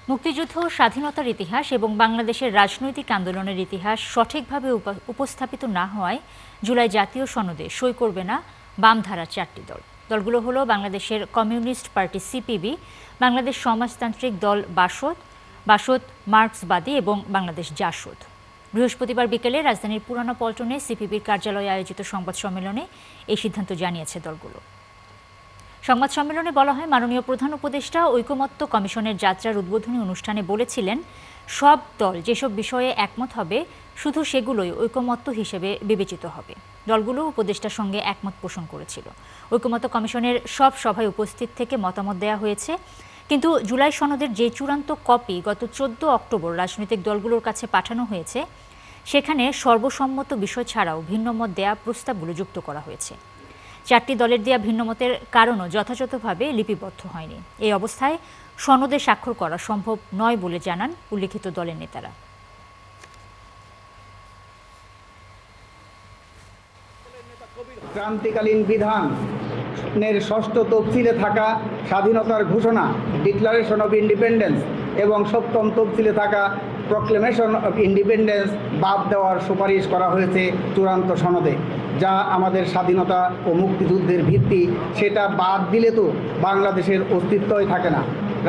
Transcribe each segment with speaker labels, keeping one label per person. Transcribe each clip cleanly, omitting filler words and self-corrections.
Speaker 1: মুক্তিযুদ্ধ ও স্বাধীনতার ইতিহাস এবং বাংলাদেশের রাজনৈতিক আন্দোলনের ইতিহাস সঠিকভাবে উপস্থাপিত না হওয়ায় জুলাই জাতীয় সনদে সই করবে না বামধারার 4টি দল। দলগুলো হলো বাংলাদেশের কমিউনিস্ট পার্টি সিপিবি, বাংলাদেশ সমাজতান্ত্রিক দল বাসদ মার্ক্সবাদী এবং বাংলাদেশ জাসদ। বৃহস্পতিবার বিকেলে রাজধানীর পুরানো পল্টনে সিপিবির কার্যালয়ে আয়োজিত সংবাদ সম্মেলনে এই সিদ্ধান্ত জানিয়েছে দলগুলো। সংবাদ সম্মেলনে বলা হয়, মাননীয় প্রধান উপদেষ্টা ঐকমত্য কমিশনের যাত্রার উদ্বোধনী অনুষ্ঠানে বলেছিলেন, সব দল যেসব বিষয়ে একমত হবে শুধু সেগুলোই ঐকমত্য হিসেবে বিবেচিত হবে। দলগুলো উপদেষ্টার সঙ্গে একমত পোষণ করেছিল। ঐকমত্য কমিশনের সব সভায় উপস্থিত থেকে মতামত দেওয়া হয়েছে, কিন্তু জুলাই সনদের যে চূড়ান্ত কপি গত 14 অক্টোবর রাজনৈতিক দলগুলোর কাছে পাঠানো হয়েছে, সেখানে সর্বসম্মত বিষয় ছাড়াও ভিন্নমত দেয়া প্রস্তাবগুলো যুক্ত করা হয়েছে। 4টি দলের দেয়া ভিন্নমতের কারণও যথাযথভাবে লিপিবদ্ধ হয়নি। এই অবস্থায় সনদে স্বাক্ষর করা সম্ভব নয় বলে জানান উল্লিখিত দলের নেতারা।
Speaker 2: ক্রান্তিকালীন বিধানের 6ষ্ঠ তফসিলে থাকা স্বাধীনতার ঘোষণা ডিক্লারেশন অফ ইন্ডিপেন্ডেন্স এবং 7ম তফসিলে থাকা প্রক্লেমেশন অফ ইন্ডিপেন্ডেন্স বাদ দেওয়ার সুপারিশ করা হয়েছে চূড়ান্ত সনদে, যা আমাদের স্বাধীনতা ও মুক্তিযুদ্ধের ভিত্তি। সেটা বাদ দিলে তো বাংলাদেশের অস্তিত্বই থাকে না।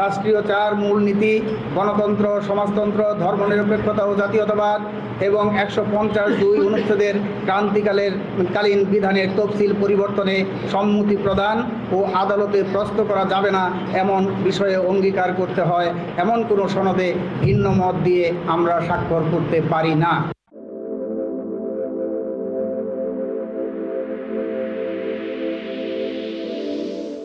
Speaker 2: রাষ্ট্রীয় 4 মূলনীতি গণতন্ত্র, সমাজতন্ত্র, ধর্মনিরপেক্ষতা ও জাতীয়তাবাদ এবং 150(2) অনুচ্ছেদের ক্রান্তিকালীন বিধানের তফসিল পরিবর্তনে সম্মতি প্রদান ও আদালতে প্রশ্ন করা যাবে না এমন বিষয়ে অঙ্গীকার করতে হয়। এমন কোনো সনদে ভিন্ন মত দিয়ে আমরা স্বাক্ষর করতে পারি না।